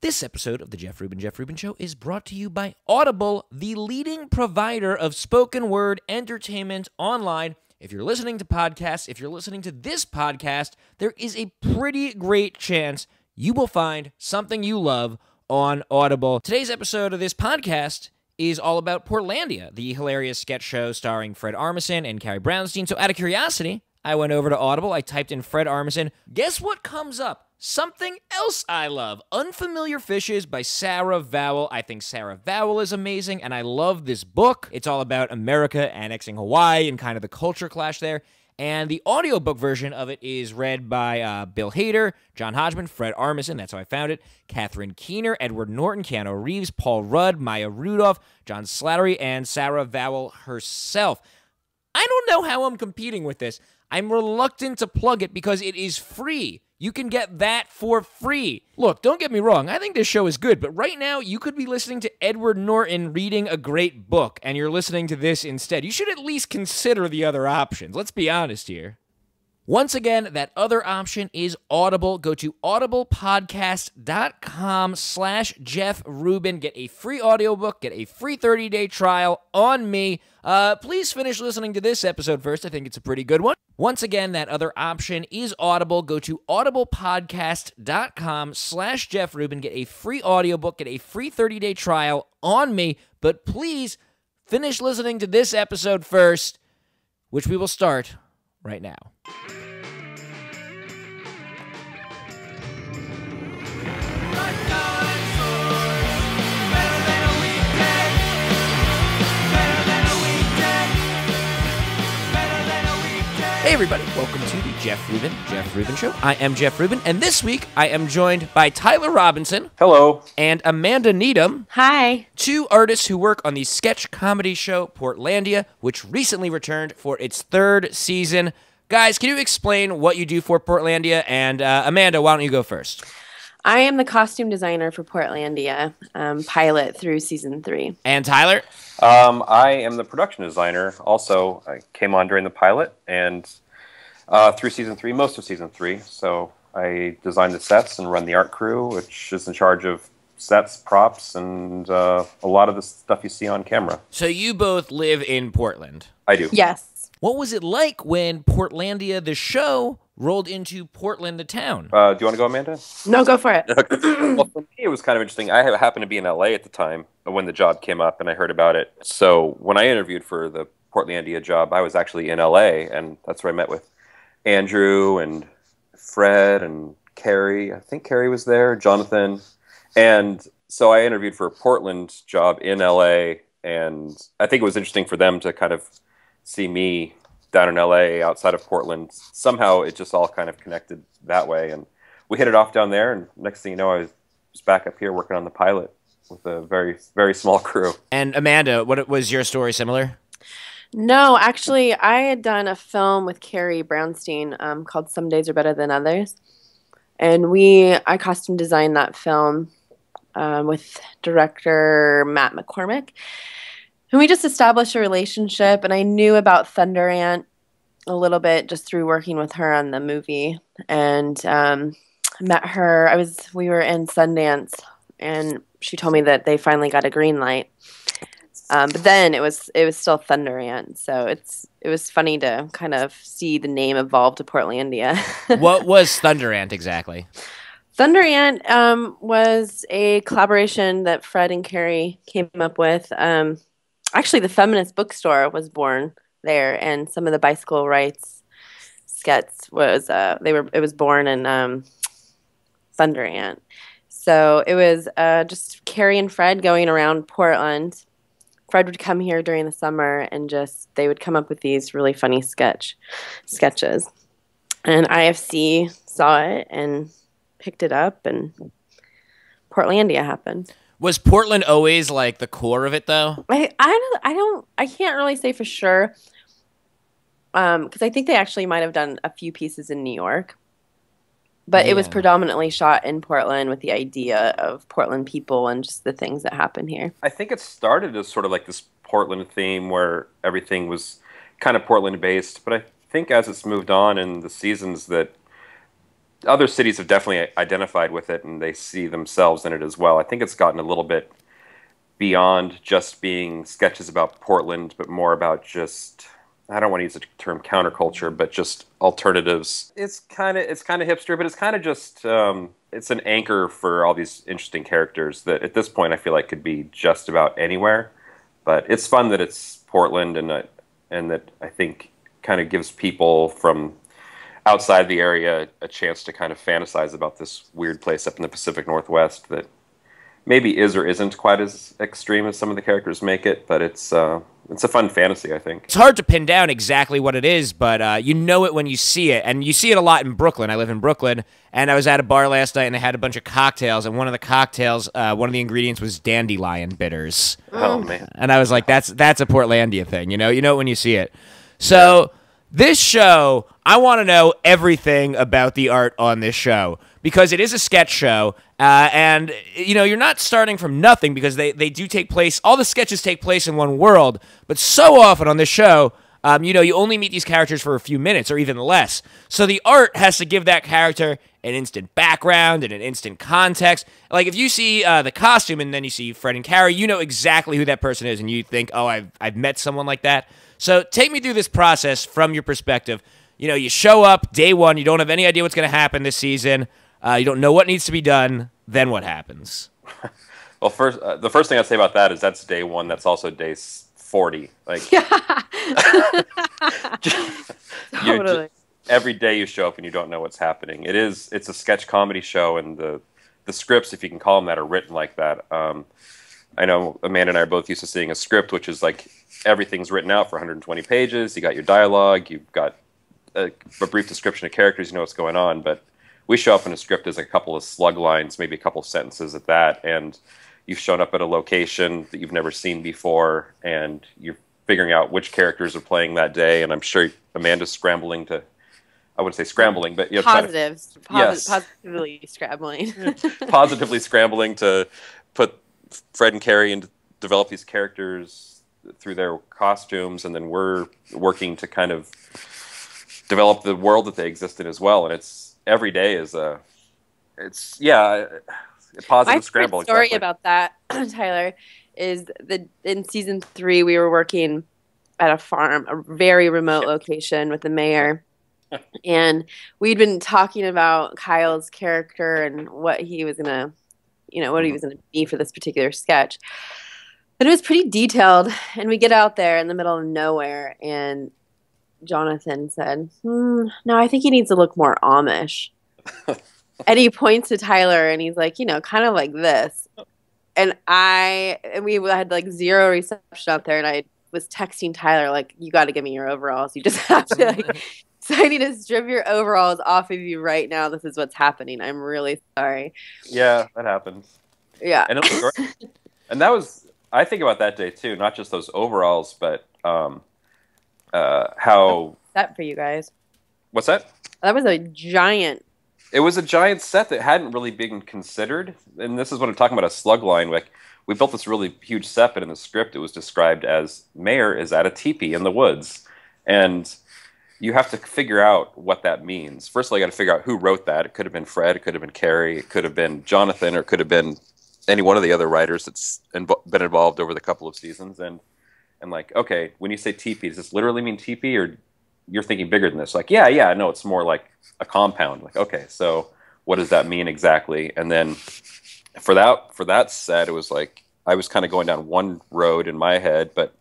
This episode of the Jeff Rubin Show is brought to you by Audible, the leading provider of spoken word entertainment online. If you're listening to podcasts, if you're listening to this podcast, there is a pretty great chance you will find something you love on Audible. Today's episode of this podcast is all about Portlandia, the hilarious sketch show starring Fred Armisen and Carrie Brownstein. So out of curiosity, I went over to Audible, I typed in Fred Armisen. Guess what comes up? Something else I love, Unfamiliar Fishes by Sarah Vowell. I think Sarah Vowell is amazing, and I love this book. It's all about America annexing Hawaii and kind of the culture clash there. And the audiobook version of it is read by Bill Hader, John Hodgman, Fred Armisen, that's how I found it, Catherine Keener, Edward Norton, Keanu Reeves, Paul Rudd, Maya Rudolph, John Slattery, and Sarah Vowell herself. I don't know how I'm competing with this. I'm reluctant to plug it because it is free. You can get that for free. Look, don't get me wrong, I think this show is good, but right now you could be listening to Edward Norton reading a great book, and you're listening to this instead. You should at least consider the other options. Let's be honest here. Once again, that other option is Audible. Go to audiblepodcast.com/Jeff Rubin. Get a free audiobook, get a free 30-day trial on me. Please finish listening to this episode first. I think it's a pretty good one. Once again, that other option is Audible. Go to audiblepodcast.com/Jeff Rubin. Get a free audiobook, get a free 30-day trial on me. But please finish listening to this episode first, which we will start right now. Hey everybody, welcome to the Jeff Rubin Show. I am Jeff Rubin, and this week I am joined by Tyler Robinson. Hello. And Amanda Needham. Hi. Two artists who work on the sketch comedy show Portlandia, which recently returned for its third season. Guys, can you explain what you do for Portlandia? And Amanda, why don't you go first? I am the costume designer for Portlandia, pilot through season 3. And Tyler? I am the production designer. Also, I came on during the pilot and through season 3, most of season 3. So I design the sets and run the art crew, which is in charge of sets, props, and a lot of the stuff you see on camera. So you both live in Portland? I do. Yes. What was it like when Portlandia, the show, rolled into Portland, the town? Do you want to go, Amanda? No, go for it. Well, for me, it was kind of interesting. I happened to be in LA at the time when the job came up, and I heard about it. So when I interviewed for the Portlandia job, I was actually in LA, and that's where I met with Andrew and Fred and Carrie. I think Carrie was there, Jonathan. And so I interviewed for a Portland job in LA, and I think it was interesting for them to kind of see me down in LA outside of Portland. Somehow it just all kind of connected that way. And we hit it off down there. And next thing you know, I was back up here working on the pilot with a very, very small crew. And Amanda, what was your story similar? No, actually, I had done a film with Carrie Brownstein called Some Days Are Better Than Others. And I costume designed that film with director Matt McCormick. And we just established a relationship, and I knew about Thunder Ant a little bit just through working with her on the movie, and met her. We were in Sundance, and she told me that they finally got a green light. But then it was still Thunder Ant, so it was funny to kind of see the name evolve to Portlandia. What was Thunder Ant exactly? Thunder Ant was a collaboration that Fred and Carrie came up with. Actually, the Feminist Bookstore was born there, and some of the bicycle rights skets was it was born in Thunder Ant. So it was just Carrie and Fred going around Portland. Fred would come here during the summer, and they would come up with these really funny sketches. And IFC saw it and picked it up, and Portlandia happened. Was Portland always like the core of it, though? I can't really say for sure, because I think they actually might have done a few pieces in New York, but it was predominantly shot in Portland with the idea of Portland people and just the things that happen here. I think it started as sort of like this Portland theme where everything was kind of Portland based, but I think as it's moved on in the seasons that other cities have definitely identified with it, and they see themselves in it as well. I think it's gotten a little bit beyond just being sketches about Portland, but more about just, I don't want to use the term counterculture, but just alternatives. It's kind of hipster, but it's kind of just it's an anchor for all these interesting characters that at this point I feel like could be just about anywhere. But it's fun that it's Portland, and that I think kind of gives people from outside the area a chance to kind of fantasize about this weird place up in the Pacific Northwest that maybe is or isn't quite as extreme as some of the characters make it, but it's a fun fantasy, I think. It's hard to pin down exactly what it is, but you know it when you see it, and you see it a lot in Brooklyn. I live in Brooklyn, and I was at a bar last night, and they had a bunch of cocktails, and one of the cocktails, one of the ingredients was dandelion bitters. Oh, man. And I was like, that's a Portlandia thing, you know it when you see it. So this show, I want to know everything about the art on this show, because it is a sketch show, and you're not starting from nothing, because they do take place, all the sketches take place in one world, but so often on this show, you only meet these characters for a few minutes or even less. So the art has to give that character an instant background and an instant context. Like if you see the costume and then you see Fred and Carrie, you know exactly who that person is, and you think, oh, I've met someone like that. So take me through this process from your perspective. You show up day one, you don't have any idea what's going to happen this season. You don't know what needs to be done. Then what happens? Well, the first thing I'd say about that is that's day one. That's also day 40. Like, Totally. Every day you show up and you don't know what's happening. It's a sketch comedy show, and the scripts, if you can call them that, are written like that. I know Amanda and I are both used to seeing a script, which is like everything's written out for 120 pages. You got your dialogue, you've got a brief description of characters, you know what's going on, but we show up in a script as a couple of slug lines, maybe a couple of sentences at that, and you've shown up at a location that you've never seen before, and you're figuring out which characters are playing that day, and I'm sure Amanda's scrambling to, I wouldn't say scrambling, but positively scrambling. Positively scrambling to put Fred and Carrie and develop these characters through their costumes, and then we're working to kind of develop the world that they exist in as well, and it's every day is a positive scramble. My story about that, Tyler, is that in season 3 we were working at a farm, a very remote location with the mayor, and we'd been talking about Kyle's character and what he was gonna, what he was gonna be for this particular sketch. But it was pretty detailed, and we get out there in the middle of nowhere, and Jonathan said, no, I think he needs to look more Amish. And he points to Tyler, and he's like, kind of like this. And we had like zero reception out there, and I was texting Tyler, like, you got to give me your overalls. You just have to, so I need to strip your overalls off of you right now. This is what's happening. I'm really sorry. Yeah, that happens. Yeah. And it was great. And that was, I think about that day too, not just those overalls, but how set for you guys. What's that? That was a giant. It was a giant set that hadn't really been considered, and this is what I'm talking about, a slug line. Like, we built this really huge set, but in the script it was described as Mayor is at a teepee in the woods, and you have to figure out what that means. First of all, you got to figure out who wrote that. It could have been Fred, it could have been Carrie, it could have been Jonathan, or it could have been any one of the other writers that's been involved over the couple of seasons. And like, okay, when you say teepee, does this literally mean teepee, or you're thinking bigger than this? Like, yeah, no, it's more like a compound. Like, okay, so what does that mean exactly? And then for that set, it was like I was kind of going down one road in my head, but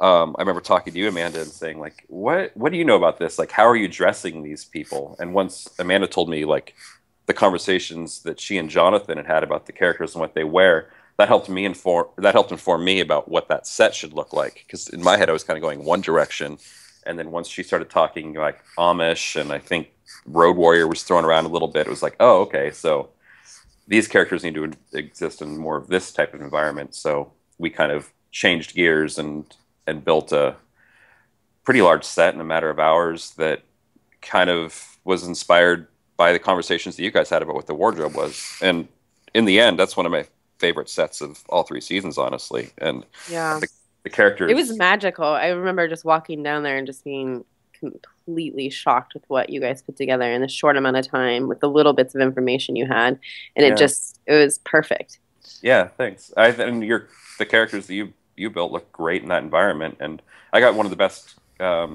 I remember talking to you, Amanda, and saying, like, what do you know about this? Like, how are you dressing these people? And once Amanda told me, like, the conversations that she and Jonathan had about the characters and what they wear, that helped inform me about what that set should look like. Because in my head, I was kind of going one direction, and then once she started talking like Amish, and I think Road Warrior was thrown around a little bit, it was like, oh, okay, so these characters need to exist in more of this type of environment. So we kind of changed gears and built a pretty large set in a matter of hours that kind of was inspired by the conversations that you guys had about what the wardrobe was. And in the end, that's one of my favorite sets of all 3 seasons, honestly. And yeah, the characters, it was magical. I remember just walking down there and just being completely shocked with what you guys put together in a short amount of time with the little bits of information you had, and Yeah. it was perfect. Yeah, thanks. And the characters that you built look great in that environment, and I got one of the best I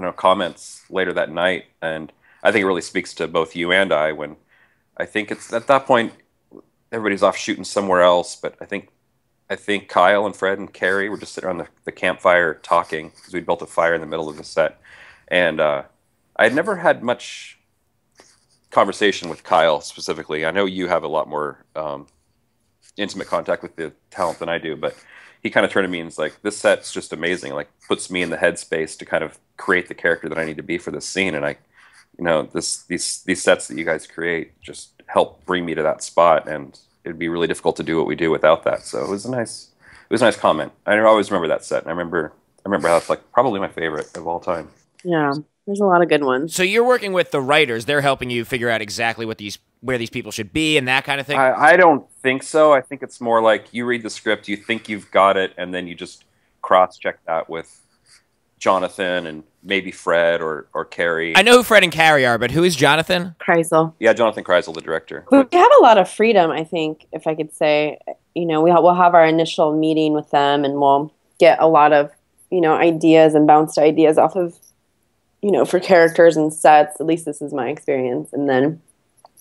don't know, comments later that night, and I think it really speaks to both you and I when I think it's at that point everybody's off shooting somewhere else, but I think Kyle and Fred and Carrie were just sitting around the campfire talking because we built a fire in the middle of the set, and I had never had much conversation with Kyle specifically. I know you have a lot more intimate contact with the talent than I do, but he kind of turned to me and was like, "This set's just amazing. Like, puts me in the headspace to kind of create the character that I need to be for this scene." And these sets that you guys create just help bring me to that spot, and it'd be really difficult to do what we do without that. So it was a nice comment. I always remember that set, and I remember how it's like probably my favorite of all time. Yeah, there's a lot of good ones. So you're working with the writers; they're helping you figure out exactly where these people should be and that kind of thing. I don't think so. I think it's more like you read the script, you think you've got it, and then you just cross-check that with Jonathan and maybe Fred or Carrie. I know who Fred and Carrie are, but who is Jonathan? Kreisel. Yeah, Jonathan Kreisel, the director. We have a lot of freedom, I think, if I could say. We'll have our initial meeting with them, and we'll get a lot of, ideas and bounce ideas off of, for characters and sets. At least this is my experience. And then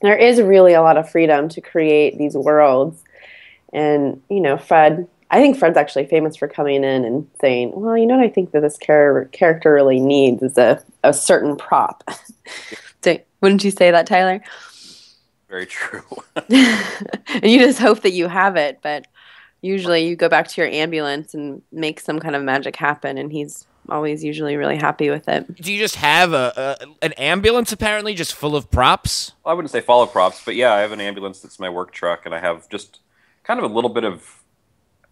there is really a lot of freedom to create these worlds. And, Fred, I think Fred's actually famous for coming in and saying, well, what I think that this character really needs is a certain prop. Wouldn't you say that, Tyler? Very true. And you just hope that you have it. But usually you go back to your ambulance and make some kind of magic happen, and he's always usually really happy with it. Do you just have an ambulance apparently just full of props? Well, I wouldn't say full of props, but yeah, I have an ambulance that's my work truck, and I have just kind of a little bit of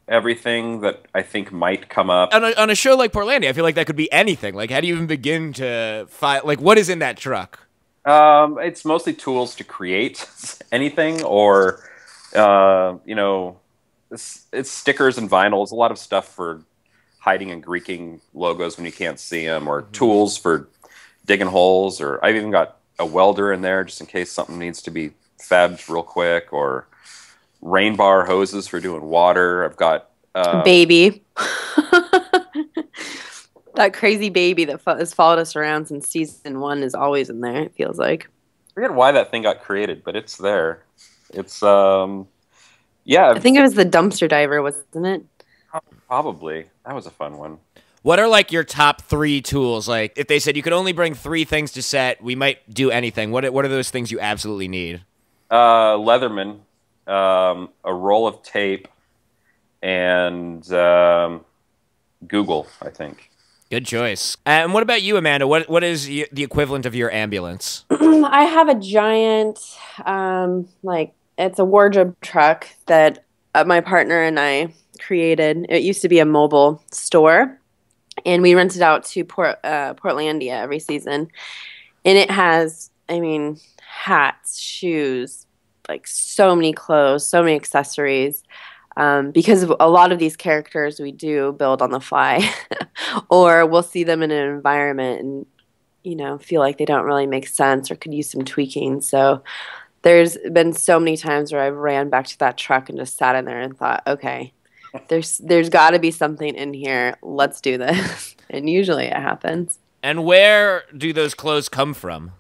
everything that I think might come up. On a show like Portlandia, I feel like that could be anything. Like, how do you even begin to find, like, what is in that truck? It's mostly tools to create anything, or, it's stickers and vinyls, a lot of stuff for hiding and greeking logos when you can't see them, or tools for digging holes, or I've even got a welder in there just in case something needs to be fabbed real quick, or rain bar hoses for doing water. I've got baby. That crazy baby that has followed us around since season 1 is always in there, it feels like. I forget why that thing got created, but it's there. It's yeah. I think it was the dumpster diver, wasn't it? Probably. That was a fun one. What are like your top 3 tools? Like, if they said you could only bring 3 things to set, we might do anything. What are those things you absolutely need? Leatherman, a roll of tape, and Google, I think. Good choice. And what about you, Amanda? What is the equivalent of your ambulance? I have a giant, it's a wardrobe truck that my partner and I created. It used to be a mobile store, and we rented out to Portlandia every season. And it has, hats, shoes, like so many clothes, so many accessories. Because a lot of these characters we do build on the fly, or we'll see them in an environment and, feel like they don't really make sense or could use some tweaking. So there's been so many times where I've ran back to that truck and just sat in there and thought, okay, there's got to be something in here. Let's do this. And usually it happens. And where do those clothes come from?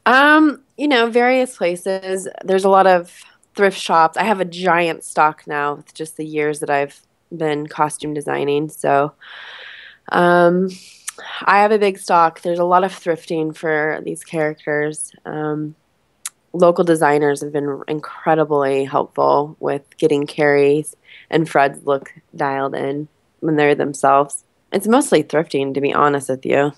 Various places. There's a lot of thrift shops. I have a giant stock now with just the years that I've been costume designing. So I have a big stock. There's a lot of thrifting for these characters. Local designers have been incredibly helpful with getting Carrie's and Fred's look dialed in when they're themselves. It's mostly thrifting, to be honest with you.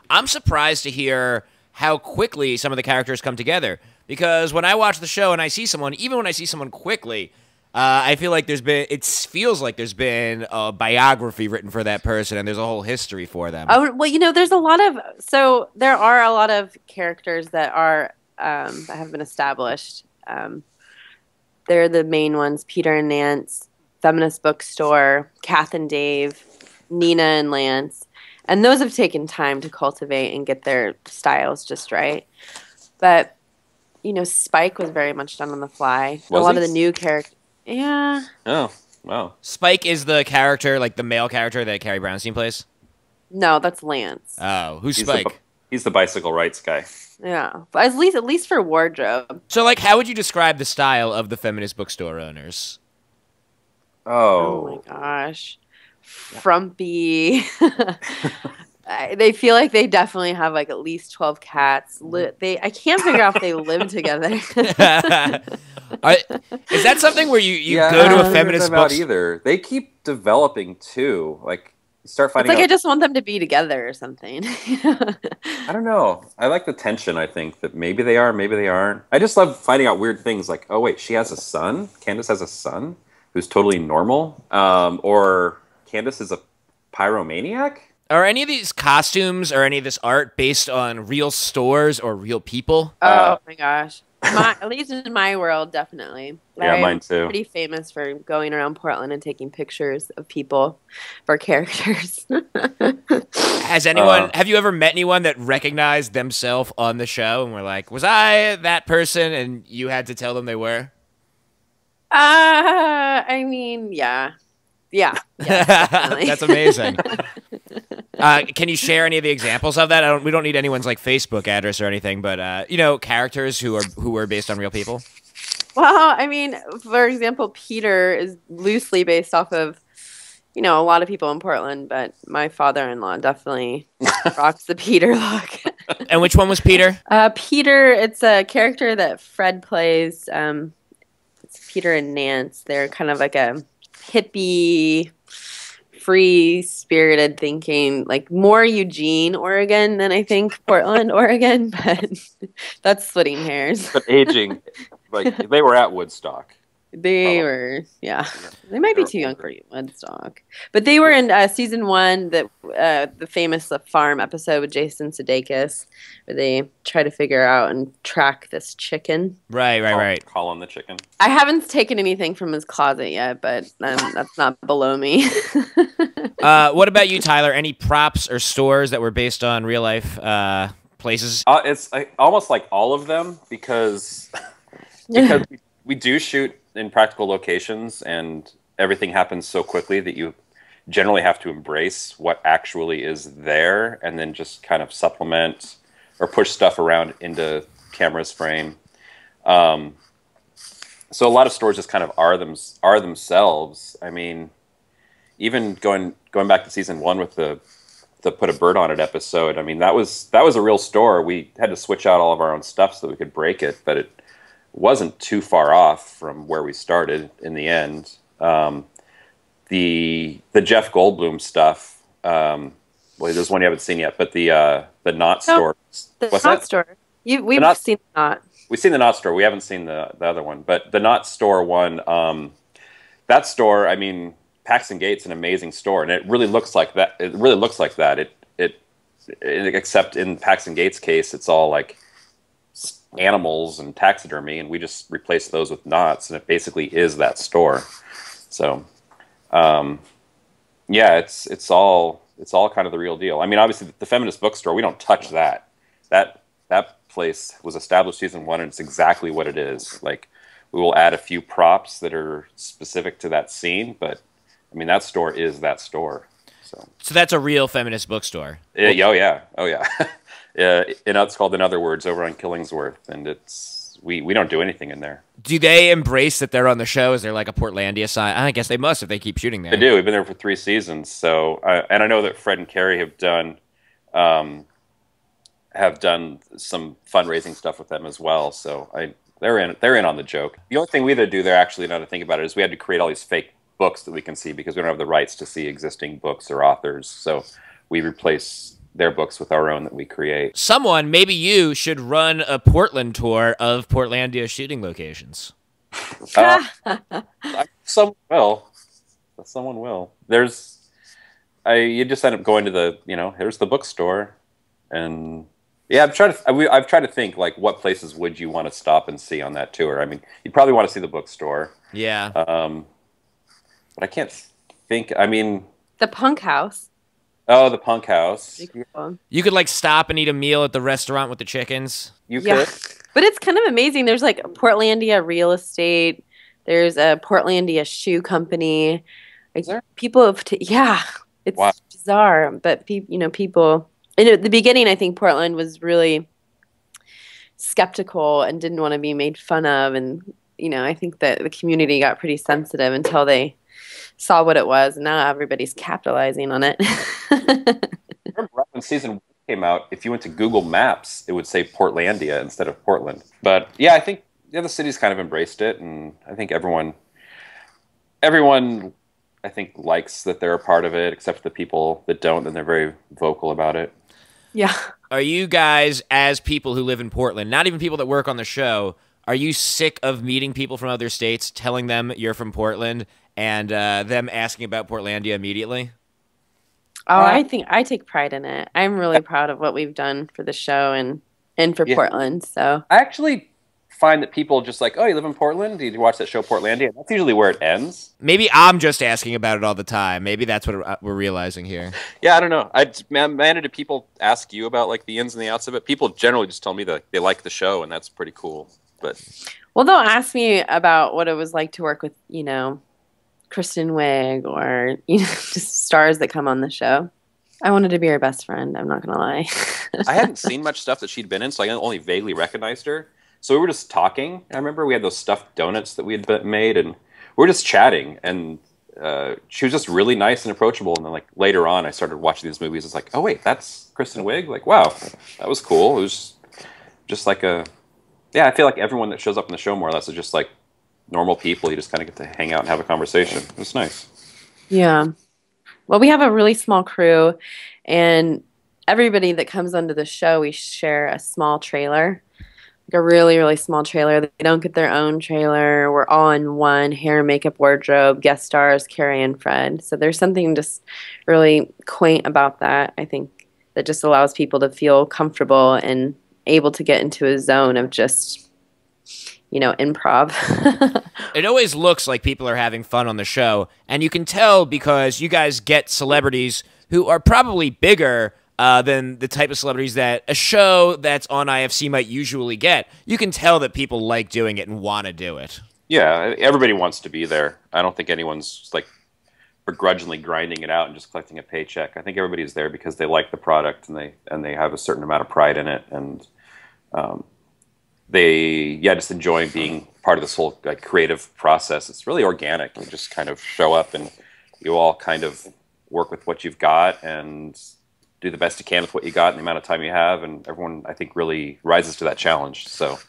I'm surprised to hear how quickly some of the characters come together. Because when I watch the show and I see someone, even when I see someone quickly, I feel like it feels like there's been a biography written for that person, and there's a whole history for them. Oh, well, there are a lot of characters that have been established. They're the main ones: Peter and Nance, Feminist Bookstore, Kath and Dave, Nina and Lance. And those have taken time to cultivate and get their styles just right. But, Spike was very much done on the fly. Was a lot he? of the new characters. Yeah. Oh, wow. Spike is the character, like the male character that Carrie Brownstein plays? No, that's Lance. Oh, who's He's Spike? He's the bicycle rights guy. Yeah. But at least for wardrobe. So, like, how would you describe the style of the feminist bookstore owners? Oh my gosh. Frumpy. They feel like they definitely have like at least 12 cats. I can't figure out if they live together. Is that something where you Yeah, go to I a haven't feminist heard about bookstore? either. They keep developing too. Like you start It's finding like out. I just want them to be together or something. I don't know. I like the tension. I think that maybe they are, maybe they aren't. I just love finding out weird things like, oh wait, she has a son. Candace has a son who's totally normal. Or Candace is a pyromaniac. Are any of these costumes or any of this art based on real stores or real people? Oh my gosh. At least in my world, definitely. Yeah, mine too. I'm pretty famous for going around Portland and taking pictures of people for characters. Have you ever met anyone that recognized themselves on the show and were like, was I that person? And you had to tell them they were? I mean, yeah. Yeah. Definitely. That's amazing. Can you share any of the examples of that? We don't need anyone's like Facebook address or anything, but characters who were based on real people. Well, I mean, for example, Peter is loosely based off of, a lot of people in Portland, but my father-in-law definitely rocks the Peter look. And which one was Peter? Peter, it's a character that Fred plays. It's Peter and Nance. They're kind of like a hippie, free-spirited thinking, like more Eugene, Oregon than I think Portland, Oregon, but that's splitting hairs. But aging, like they were at Woodstock. They were, yeah. They might be too young for Woodstock. But they were in season 1, the famous farm episode with Jason Sudeikis, where they try to figure out and track this chicken. Right. Call on the chicken. I haven't taken anything from his closet yet, but that's not below me. What about you, Tyler? Any props or stores that were based on real life places? It's almost like all of them because we do shoot in practical locations and everything happens so quickly that you generally have to embrace what actually is there and then just kind of supplement or push stuff around into camera's frame. So a lot of stores just kind of are themselves. I mean, even going back to season 1 with the Put a Bird on It episode, I mean, that was a real store. We had to switch out all of our own stuff so that we could break it, but it wasn't too far off from where we started in the end. The Jeff Goldblum stuff, well, there's one you haven't seen yet, but the Knot store. The What's Knot that? store. We've seen the Knot. We've seen the Knot store. We haven't seen the other one, but the Knot store one, that store, I mean, Paxton Gate's an amazing store, and it really looks like that. It really looks like that. It except in Paxton Gate's case, it's all like animals and taxidermy, and we just replace those with knots, and it basically is that store. So, yeah, it's all kind of the real deal. I mean, obviously, the feminist bookstore, we don't touch that. That place was established season 1, and it's exactly what it is. Like, we will add a few props that are specific to that scene, but I mean, that store is that store. So that's a real feminist bookstore. Oh yeah. And it's called In Other Words over on Killingsworth, and we don't do anything in there. Do they embrace that they're on the show? Is there like a Portlandia sign? I guess they must if they keep shooting there. They do. We've been there for 3 seasons. So, and I know that Fred and Carrie have done some fundraising stuff with them as well. So they're in on the joke. The only thing we had to do there, actually, now to think about it, is we had to create all these fake books that we can see because we don't have the rights to see existing books or authors. So we replace their books with our own that we create. Maybe you should run a Portland tour of Portlandia shooting locations. Someone will. You just end up going to here's the bookstore, and yeah, I've tried to think like what places would you want to stop and see on that tour. I mean, you'd probably want to see the bookstore. Yeah. But I can't think. I mean, the Punk House. Oh, the Punk House. Pretty cool. You could like stop and eat a meal at the restaurant with the chickens. You Yeah. could. But it's kind of amazing. There's like Portlandia real estate. There's a Portlandia shoe company. Like Is there? people have, yeah, it's Wow. bizarre. But people. And at the beginning, I think Portland was really skeptical and didn't want to be made fun of. And I think that the community got pretty sensitive until they saw what it was. And now everybody's capitalizing on it. Remember right when season 1 came out, if you went to Google Maps, it would say Portlandia instead of Portland. But yeah, I think the city's kind of embraced it, and I think everyone, I think likes that they're a part of it, except for the people that don't, and they're very vocal about it. Yeah. Are you guys, as people who live in Portland, not even people that work on the show, are you sick of meeting people from other states, telling them you're from Portland, and them asking about Portlandia immediately? Oh, I think I take pride in it. I'm really proud of what we've done for the show and for Portland. So I actually find that people just like, oh, you live in Portland? Did you watch that show Portlandia? That's usually where it ends. Maybe I'm just asking about it all the time. Maybe that's what we're realizing here. Yeah, I don't know. Man, do people ask you about like the ins and the outs of it? People generally just tell me that they like the show, and that's pretty cool. But well, they'll ask me about what it was like to work with, Kristen Wiig or just stars that come on the show. I wanted to be her best friend. I'm not gonna lie. I hadn't seen much stuff that she'd been in, so I only vaguely recognized her. So we were just talking. I remember we had those stuffed donuts that we had made, and we were just chatting. And she was just really nice and approachable. And then, like later on, I started watching these movies. It's like, oh wait, that's Kristen Wiig. Like, wow, that was cool. It was just like I feel like everyone that shows up in the show more or less is just like normal people. You just kind of get to hang out and have a conversation. It was nice. Yeah. Well, we have a really small crew, and everybody that comes onto the show, we share a small trailer, like a really, really small trailer. They don't get their own trailer. We're all in one: hair, makeup, wardrobe, guest stars, Carrie and Fred. So there's something just really quaint about that. I think that just allows people to feel comfortable and able to get into a zone of just improv. It always looks like people are having fun on the show, and you can tell because you guys get celebrities who are probably bigger than the type of celebrities that a show that's on IFC might usually get. You can tell that people like doing it and want to do it. Yeah, everybody wants to be there. I don't think anyone's like begrudgingly grinding it out and just collecting a paycheck. I think everybody's there because they like the product and they have a certain amount of pride in it, and they just enjoy being part of this whole like creative process. It's really organic. You just kind of show up and you all kind of work with what you've got and do the best you can with what you got in the amount of time you have, and everyone I think really rises to that challenge. So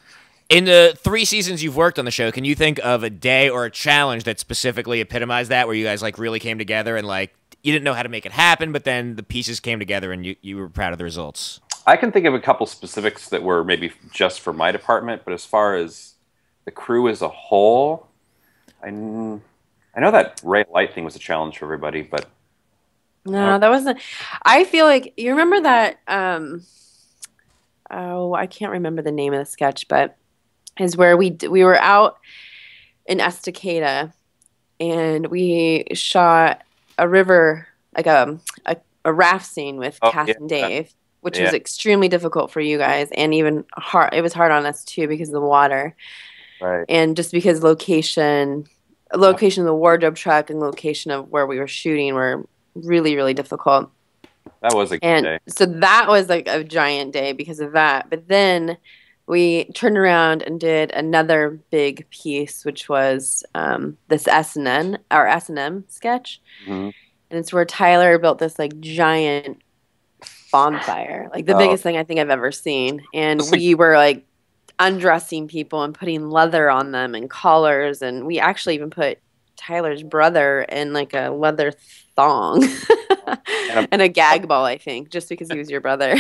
in the 3 seasons you've worked on the show, can you think of a day or a challenge that specifically epitomized that, where you guys like really came together and like you didn't know how to make it happen, but then the pieces came together and you were proud of the results? I can think of a couple specifics that were maybe just for my department, but as far as the crew as a whole, I know that Ray Light thing was a challenge for everybody, but no, that wasn't. I feel like you remember that. I can't remember the name of the sketch, but is where we were out in Estacada and we shot a river, like a raft scene with Kath and Dave, which was extremely difficult for you guys, and even hard. It was hard on us too because of the water, right? And just because location of the wardrobe truck and location of where we were shooting were really, really difficult. That was a good day. So that was like a giant day because of that. But then we turned around and did another big piece, which was this S&M sketch. Mm-hmm. And it's where Tyler built this like giant bonfire, like the biggest thing I think I've ever seen. And we were like undressing people and putting leather on them and collars. And we actually even put Tyler's brother in like a leather thong and a gag ball, I think, just because he was your brother.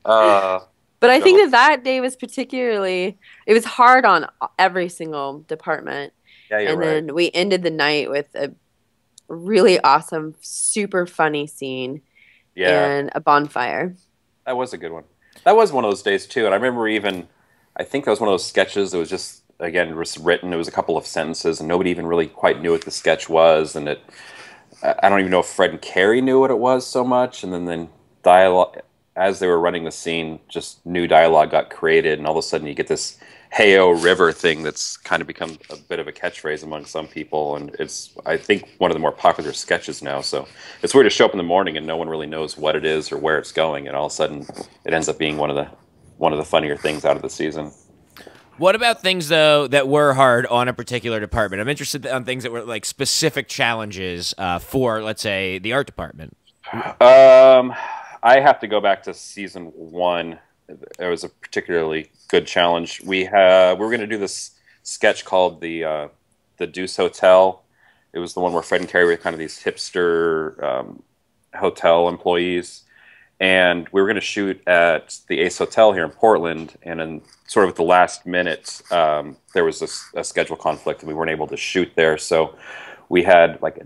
But I think that day was it was hard on every single department. Yeah, you're right. And then we ended the night with a really awesome, super funny scene and a bonfire. That was a good one. That was one of those days too. And I remember I think that was one of those sketches that was just, again, written. It was a couple of sentences and nobody even really quite knew what the sketch was. And I don't even know if Fred and Carrie knew what it was so much. And then dialogue, as they were running the scene, just new dialogue got created. And all of a sudden you get this Heyo River thing that's kind of become a bit of a catchphrase among some people. And it's, I think, one of the more popular sketches now. So it's weird to show up in the morning and no one really knows what it is or where it's going. And all of a sudden it ends up being one of the funnier things out of the season. What about things, though, that were hard on a particular department? I'm interested on things that were like specific challenges for, let's say, the art department. I have to go back to season 1. It was a particularly good challenge. We were going to do this sketch called the Deuce Hotel. It was the one where Fred and Carrie were kind of these hipster hotel employees. And we were going to shoot at the Ace Hotel here in Portland, and then sort of at the last minute, there was a schedule conflict, and we weren't able to shoot there. So we had like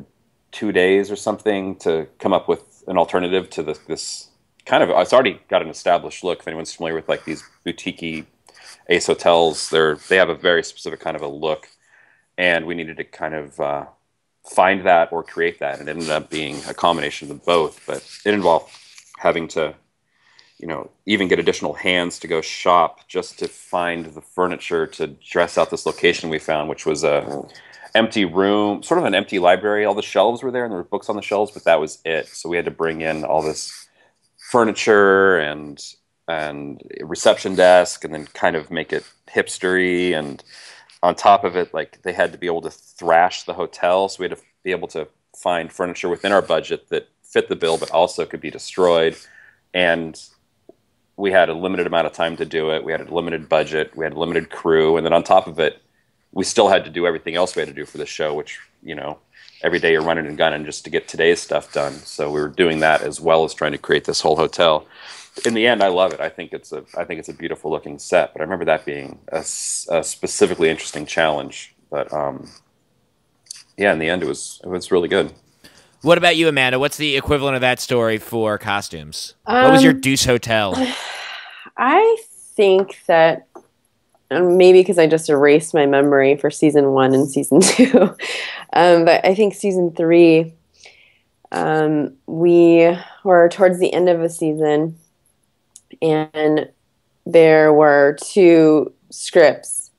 2 days or something to come up with an alternative to this kind of. It's already got an established look. If anyone's familiar with like these boutique-y Ace Hotels, they have a very specific kind of a look, and we needed to kind of find that or create that. And it ended up being a combination of both, but it involved having to, even get additional hands to go shop just to find the furniture to dress out this location we found, which was a empty room, sort of an empty library. All the shelves were there and there were books on the shelves, but that was it. So we had to bring in all this furniture and a reception desk and then kind of make it hipstery. And on top of it, like, they had to be able to thrash the hotel. So we had to be able to find furniture within our budget that fit the bill, but also could be destroyed. And we had a limited amount of time to do it. We had a limited budget. We had a limited crew. And then on top of it, we still had to do everything else we had to do for the show, which, every day you're running and gunning just to get today's stuff done. So we were doing that as well as trying to create this whole hotel. In the end, I love it. I think it's a beautiful looking set, but I remember that being a specifically interesting challenge. But yeah, in the end, it was really good. What about you, Amanda? What's the equivalent of that story for costumes? What was your Deuce Hotel? I think that maybe because I just erased my memory for season 1 and season 2, but I think season 3, we were towards the end of a season, and there were 2 scripts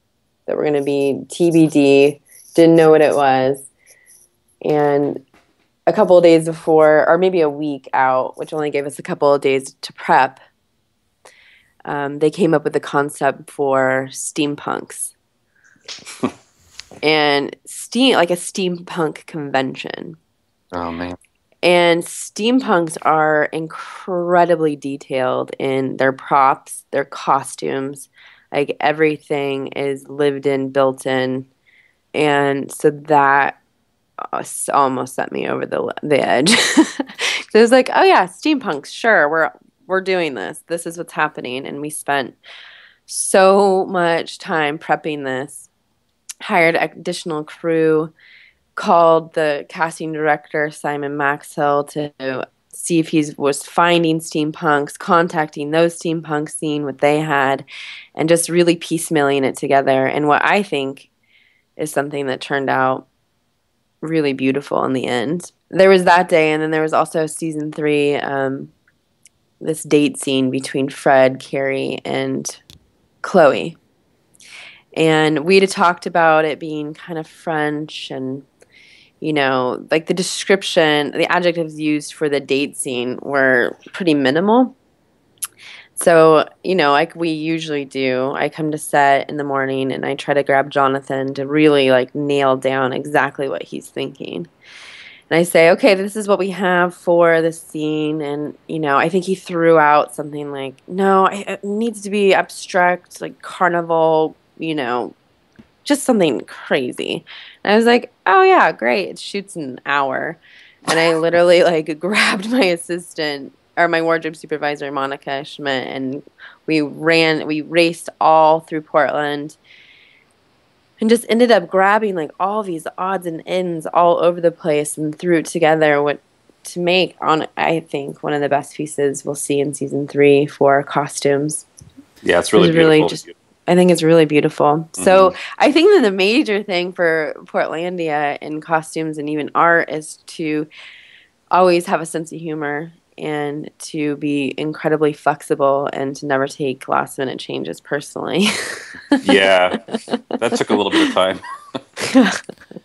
that were going to be TBD. Didn't know what it was, and a couple of days before, or maybe a week out, which only gave us a couple of days to prep, they came up with the concept for steampunks. And like a steampunk convention. Oh, man. And steampunks are incredibly detailed in their props, their costumes. Like, everything is lived in, built in. And so that almost set me over the edge. So it was like, oh yeah, steampunks, sure, we're doing this. This is what's happening. And we spent so much time prepping this, hired additional crew, called the casting director, Simon Maxhill, to see if he was finding steampunks, contacting those steampunks, seeing what they had, and just really piecemealing it together. And what I think is something that turned out really beautiful in the end. There was that day, and then there was also season 3, this date scene between Fred, Carrie, and Chloe. And we'd talked about it being kind of French, and, like the description, the adjectives used for the date scene were pretty minimal. So, like we usually do, I come to set in the morning and I try to grab Jonathan to really like nail down exactly what he's thinking. And I say, okay, this is what we have for this scene. And, I think he threw out something like, no, it needs to be abstract, like carnival, just something crazy. And I was like, oh yeah, great. It shoots in an hour. And I literally like grabbed my assistant, or my wardrobe supervisor, Monica Schmidt, and we raced all through Portland and just ended up grabbing like all these odds and ends all over the place and threw it together to make, I think, one of the best pieces we'll see in season 3 for costumes. Yeah, it's really beautiful. Really just I think it's really beautiful. So I think that the major thing for Portlandia in costumes and even art is to always have a sense of humor and to be incredibly flexible and to never take last minute changes personally. Yeah, that took a little bit of time.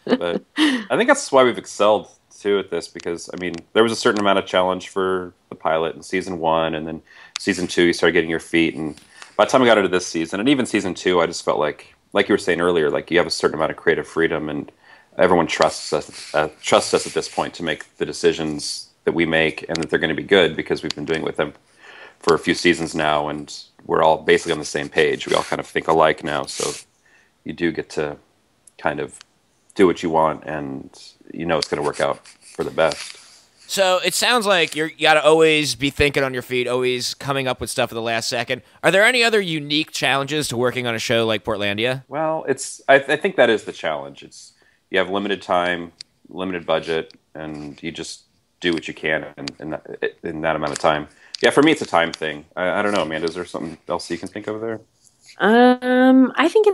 But I think that's why we've excelled too at this, because I mean there was a certain amount of challenge for the pilot in season 1, and then season 2 you started getting your feet, and by the time I got into this season and even season 2, I just felt like you were saying earlier, like you have a certain amount of creative freedom, and everyone trusts us at this point to make the decisions that we make, and that they're going to be good because we've been doing it with them for a few seasons now, and we're all basically on the same page. We all kind of think alike now, so you do get to kind of do what you want, and you know it's going to work out for the best. So it sounds like you got to always be thinking on your feet, always coming up with stuff at the last second. Are there any other unique challenges to working on a show like Portlandia? Well, I think that is the challenge. You have limited time, limited budget, and you just do what you can in that amount of time. Yeah, for me, it's a time thing. I don't know, Amanda. Is there something else you can think of there? I think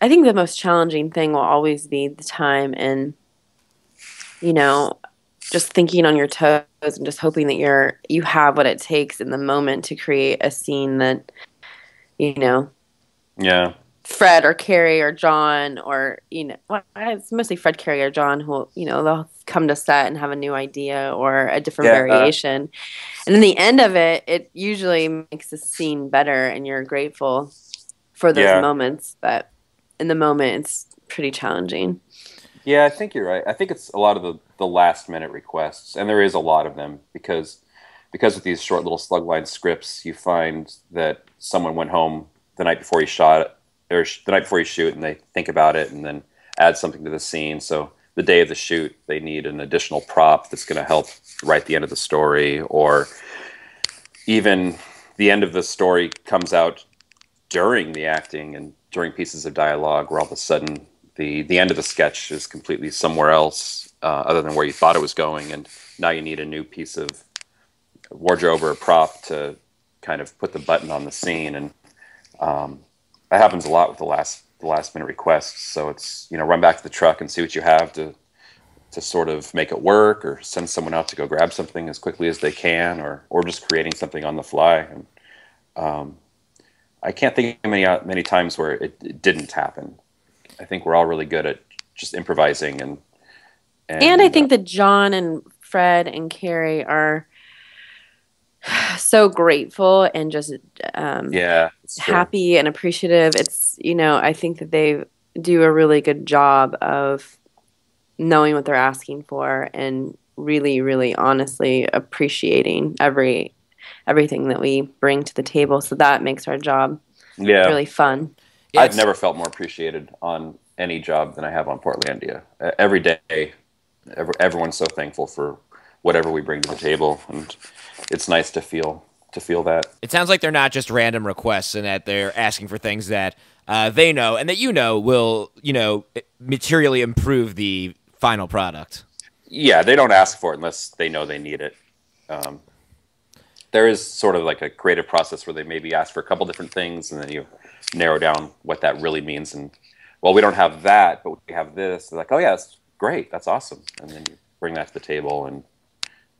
I think the most challenging thing will always be the time and, you know, just thinking on your toes and just hoping that you have what it takes in the moment to create a scene that, you know, yeah, Fred or Carrie or John or, you know, well, it's mostly Fred, Carrie, or John who, you know, they'll come to set and have a new idea or a different variation. And in the end of it, it usually makes the scene better and you're grateful for those moments. But in the moment, it's pretty challenging. Yeah, I think you're right. I think it's a lot of the last minute requests, and there is a lot of them because with these short little slug line scripts, you find that someone went home the night before he shot it, or the night before you shoot, and they think about it and then add something to the scene. So the day of the shoot, they need an additional prop that's going to help write the end of the story, or even the end of the story comes out during the acting and during pieces of dialogue where all of a sudden the end of the sketch is completely somewhere else other than where you thought it was going, and now you need a new piece of wardrobe or a prop to kind of put the button on the scene. And that happens a lot with the last minute requests. So it's, you know, run back to the truck and see what you have to sort of make it work, or send someone out to go grab something as quickly as they can, or just creating something on the fly. And I can't think of many times where it didn't happen. I think we're all really good at just improvising, and I think that John and Fred and Carrie are so grateful and just happy and appreciative. It's, you know, I think that they do a really good job of knowing what they're asking for and really, really honestly appreciating everything that we bring to the table. So that makes our job really fun. Yeah, I've never felt more appreciated on any job than I have on Portlandia. Every day, everyone's so thankful for whatever we bring to the table, and it's nice to feel that. It sounds like they're not just random requests, and that they're asking for things that they know and that you know will, you know, materially improve the final product. Yeah, they don't ask for it unless they know they need it. There is sort of like a creative process where they maybe ask for a couple different things, and then you narrow down what that really means. And, well, we don't have that, but we have this. They're like, oh, yeah, that's great. That's awesome. And then you bring that to the table, and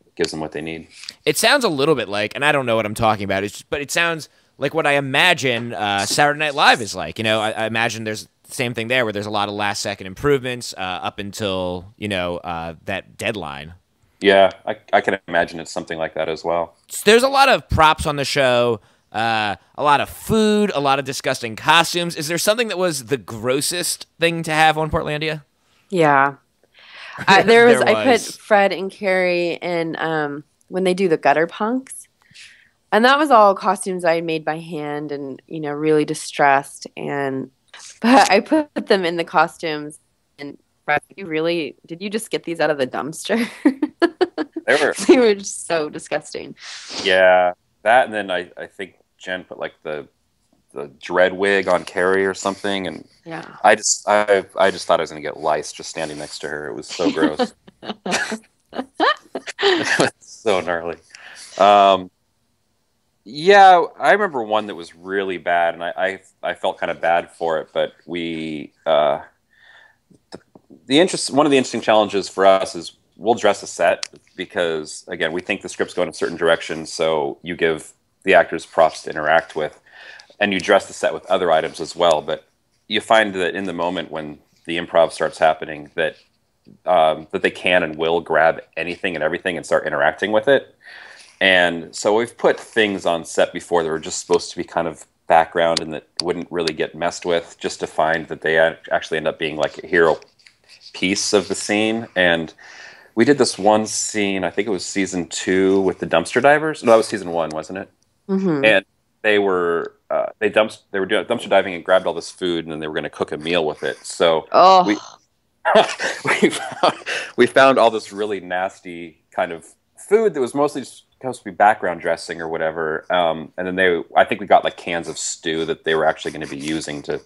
it gives them what they need. It sounds a little bit like, and I don't know what I'm talking about, but it sounds like what I imagine Saturday Night Live is like. You know, I imagine there's the same thing there where there's a lot of last-second improvements up until, you know, that deadline. Yeah, I can imagine it's something like that as well. There's a lot of props on the show. A lot of food, a lot of disgusting costumes. Is there something that was the grossest thing to have on Portlandia? Yeah. I put Fred and Carrie in when they do the gutter punks. And that was all costumes I made by hand and, you know, really distressed. But I put them in the costumes. And Fred, did you just get these out of the dumpster? They were just so disgusting. Yeah. That, and then I think Jen put like the dread wig on Carrie or something, and yeah, I just thought I was gonna get lice just standing next to her. It was so gross. It was so gnarly. Yeah, I remember one that was really bad, and I felt kind of bad for it. But one of the interesting challenges for us is we'll dress a set because again we think the script's going a certain direction, so you give the actors props to interact with, and you dress the set with other items as well. But you find that in the moment when the improv starts happening, that they can and will grab anything and everything and start interacting with it. And so we've put things on set before that were just supposed to be kind of background and that wouldn't really get messed with, just to find that they actually end up being like a hero piece of the scene. And we did this one scene, I think it was season 2 with the dumpster divers. No, that was season 1, wasn't it? Mm-hmm. And they were they were doing dumpster diving and grabbed all this food, and then they were going to cook a meal with it. So we we found all this really nasty kind of food that was mostly just supposed to be background dressing or whatever. And then I think we got like cans of stew that they were actually going to be using to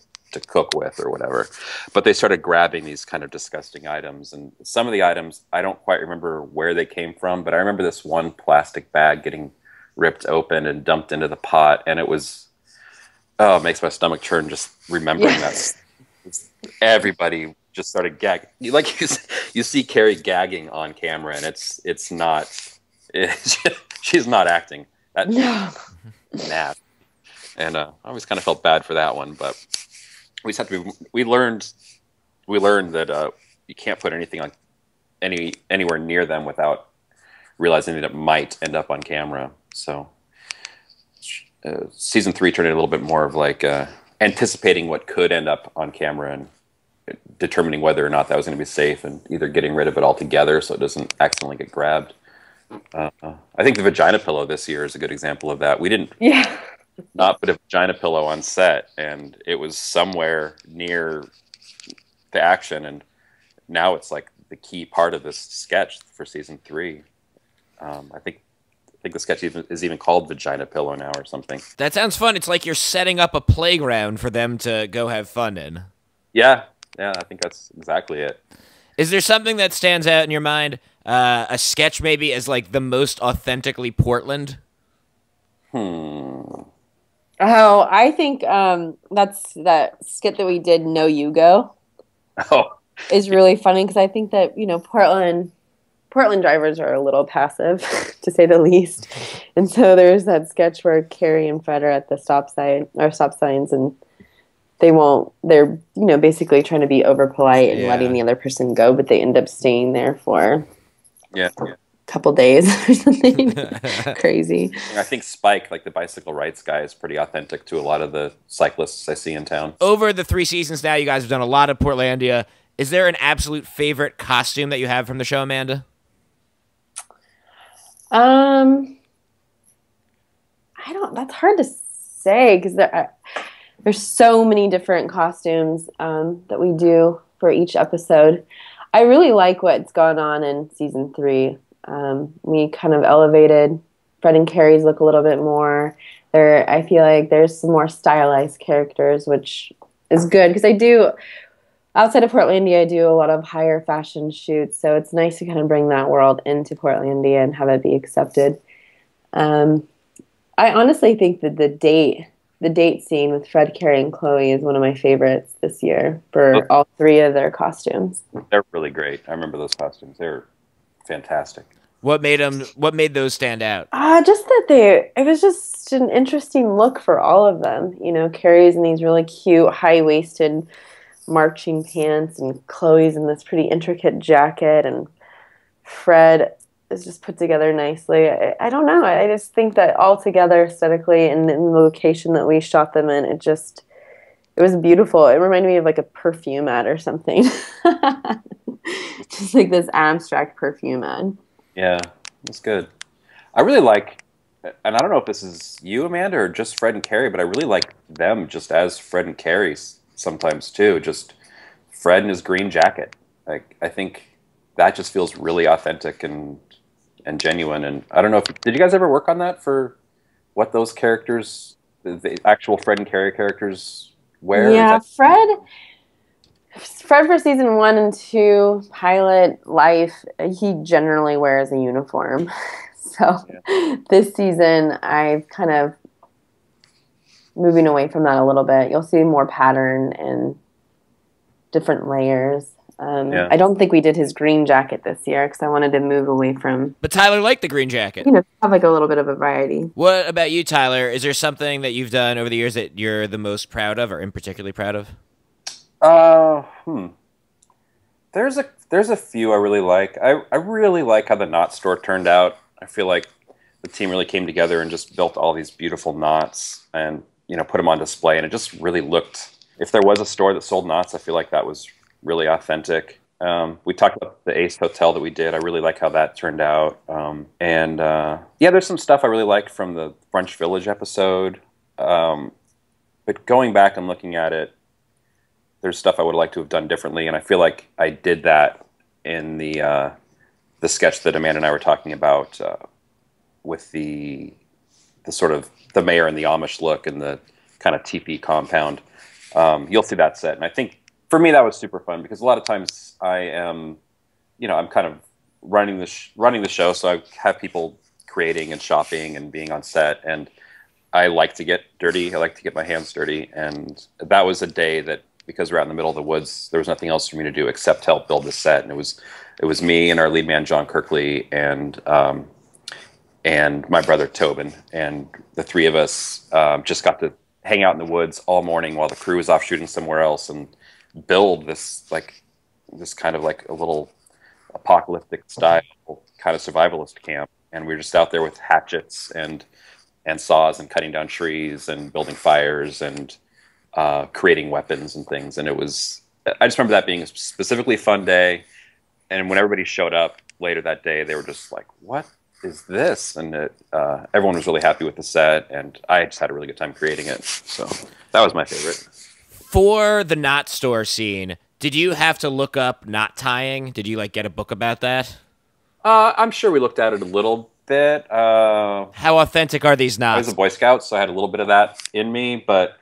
cook with or whatever. But they started grabbing these kind of disgusting items, and some of the items I don't quite remember where they came from, but I remember this one plastic bag getting ripped open and dumped into the pot, and it was it makes my stomach churn just remembering that. Everybody just started gagging. Like you see Carrie gagging on camera, and it's not. She's not acting. That's nasty. And I always kind of felt bad for that one, but we just have to be. We learned that you can't put anything on anywhere near them without realizing that it might end up on camera. So season 3 turned into a little bit more of like anticipating what could end up on camera and determining whether or not that was going to be safe, and either getting rid of it altogether so it doesn't accidentally get grabbed. I think the vagina pillow this year is a good example of that. We didn't not put a vagina pillow on set, and it was somewhere near the action, and now it's like the key part of this sketch for season 3. I think the sketch is even called Vagina Pillow now or something. That sounds fun. It's like you're setting up a playground for them to go have fun in. Yeah, I think that's exactly it. Is there something that stands out in your mind? A sketch maybe as like the most authentically Portland? Oh, I think that's that skit that we did, No You Go. Oh. Is really funny because I think that, Portland drivers are a little passive, to say the least. And so there's that sketch where Carrie and Fred are at the stop signs, and they're basically trying to be over polite and letting the other person go, but they end up staying there for a couple days or something. Crazy. I think Spike, like the bicycle rights guy, is pretty authentic to a lot of the cyclists I see in town. Over the 3 seasons now, you guys have done a lot of Portlandia. Is there an absolute favorite costume that you have from the show, Amanda? That's hard to say because there's so many different costumes that we do for each episode. I really like what's gone on in season 3. We kind of elevated Fred and Carrie's look a little bit more. I feel like there's some more stylized characters, which is good because outside of Portlandia, I do a lot of higher fashion shoots, so it's nice to kind of bring that world into Portlandia and have it be accepted. I honestly think that the date scene with Fred, Carrie, and Chloe is one of my favorites this year for all 3 of their costumes. They're really great. I remember those costumes. They're fantastic. What made those stand out? Just that it was just an interesting look for all of them. Carrie's in these really cute high-waisted marching pants, and Chloe's in this pretty intricate jacket, and Fred is just put together nicely. I don't know. I just think that all together aesthetically and in the location that we shot them in, it was beautiful. It reminded me of like a perfume ad or something. Just like this abstract perfume ad. Yeah, that's good. I really like, and I don't know if this is you, Amanda, or just Fred and Carrie, but I really like them just as Fred and Carrie sometimes too. Just Fred in his green jacket. Like, I think that just feels really authentic and genuine. And I don't know did you guys ever work on that for what those characters, the actual Fred and Carrie characters wear? Yeah, Fred for season 1 and 2 pilot life, he generally wears a uniform. So this season, I've kind of moving away from that a little bit. You'll see more pattern and different layers. I don't think we did his green jacket this year because I wanted to move away from. But Tyler liked the green jacket. Have like a little bit of a variety. What about you, Tyler? Is there something that you've done over the years that you're the most proud of, or in particularly proud of? There's a few I really like. I really like how the knot store turned out. I feel like the team really came together and just built all these beautiful knots and put them on display, and it just really looked. If there was a store that sold knots, I feel like that was really authentic. We talked about the Ace Hotel that we did. I really like how that turned out. There's some stuff I really liked from the French Village episode. But going back and looking at it, there's stuff I would like to have done differently, and I feel like I did that in the sketch that Amanda and I were talking about with the sort of the mayor and the Amish look and the kind of teepee compound. You'll see that set, and I think for me that was super fun because a lot of times I am, I'm kind of running the show, so I have people creating and shopping and being on set, and I like to get dirty. I like to get my hands dirty, and that was a day that, because we're out in the middle of the woods, there was nothing else for me to do except help build the set. And it was me and our lead man John Kirkley and my brother Tobin, and the three of us just got to hang out in the woods all morning while the crew was off shooting somewhere else and build this kind of like a little apocalyptic style kind of survivalist camp. And we were just out there with hatchets and saws and cutting down trees and building fires and creating weapons and things. And I just remember that being a specifically fun day. And when everybody showed up later that day, they were just like, what is this? And everyone was really happy with the set, and I just had a really good time creating it. So that was my favorite. For the knot store scene, did you have to look up knot tying? Did you get a book about that? I'm sure we looked at it a little bit. How authentic are these knots? I was a Boy Scout, so I had a little bit of that in me, but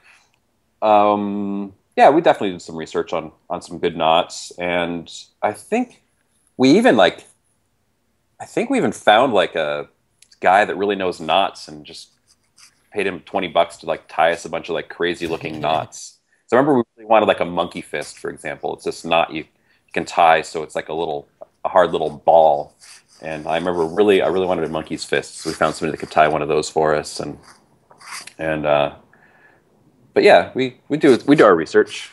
we definitely did some research on some good knots, and I think we even found a guy that really knows knots and just paid him $20 to tie us a bunch of crazy looking knots. So I remember we really wanted a monkey fist, for example. It's this knot you can tie, so it's a hard little ball. And I remember I really wanted a monkey's fist, so we found somebody that could tie one of those for us. But yeah, we do our research.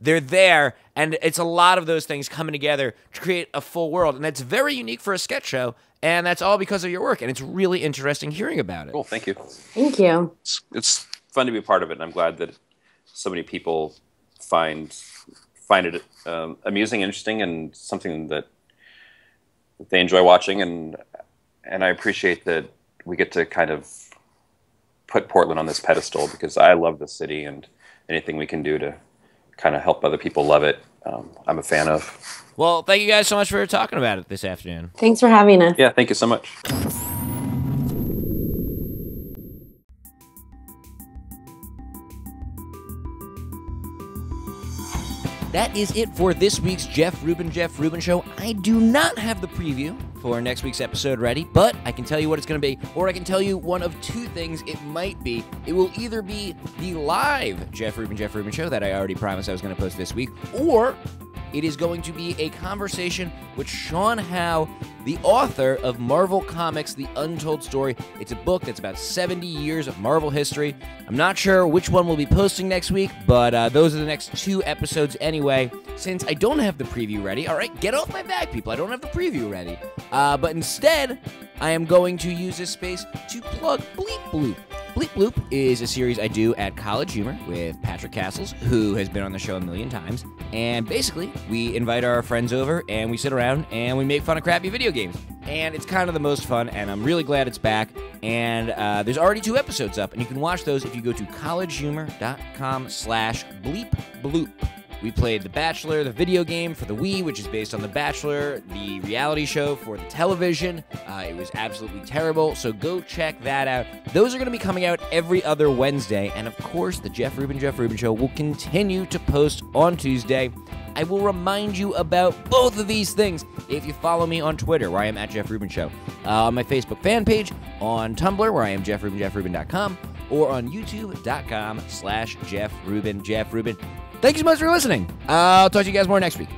They're there, and it's a lot of those things coming together to create a full world, and that's very unique for a sketch show, and that's all because of your work, and it's really interesting hearing about it. Cool, thank you. Thank you. It's fun to be a part of it, and I'm glad that so many people find it amusing, interesting, and something that they enjoy watching, and I appreciate that we get to kind of put Portland on this pedestal because I love the city, and anything we can do to kind of help other people love it, I'm a fan of. Well, thank you guys so much for talking about it this afternoon. Thanks for having us. Yeah, thank you so much. That is it for this week's Jeff Rubin Show. I do not have the preview for next week's episode ready, but I can tell you what it's going to be, or I can tell you one of two things it might be. It will either be the live Jeff Rubin Show that I already promised I was going to post this week, or it is going to be a conversation with Sean Howe, the author of Marvel Comics, The Untold Story. It's a book that's about 70 years of Marvel history. I'm not sure which one we'll be posting next week, but those are the next two episodes anyway. Since I don't have the preview ready, all right, get off my back, people. I don't have the preview ready. But instead, I am going to use this space to plug Bleep Bloop. Bleep Bloop is a series I do at College Humor with Patrick Castles, who has been on the show a million times. And basically, we invite our friends over, and we sit around, and we make fun of crappy video games. And it's kind of the most fun, and I'm really glad it's back. And there's already 2 episodes up, and you can watch those if you go to collegehumor.com/bleepbloop. We played The Bachelor, the video game for the Wii, which is based on The Bachelor, the reality show for the television. It was absolutely terrible, so go check that out. Those are going to be coming out every other Wednesday, and of course, the Jeff Rubin Show will continue to post on Tuesday. I will remind you about both of these things if you follow me on Twitter, where I am at Jeff Rubin Show, on my Facebook fan page, on Tumblr, where I am Jeff Rubin, jeffrubin.com, or on youtube.com/Jeff Rubin, Jeff Rubin. Thank you so much for listening. I'll talk to you guys more next week.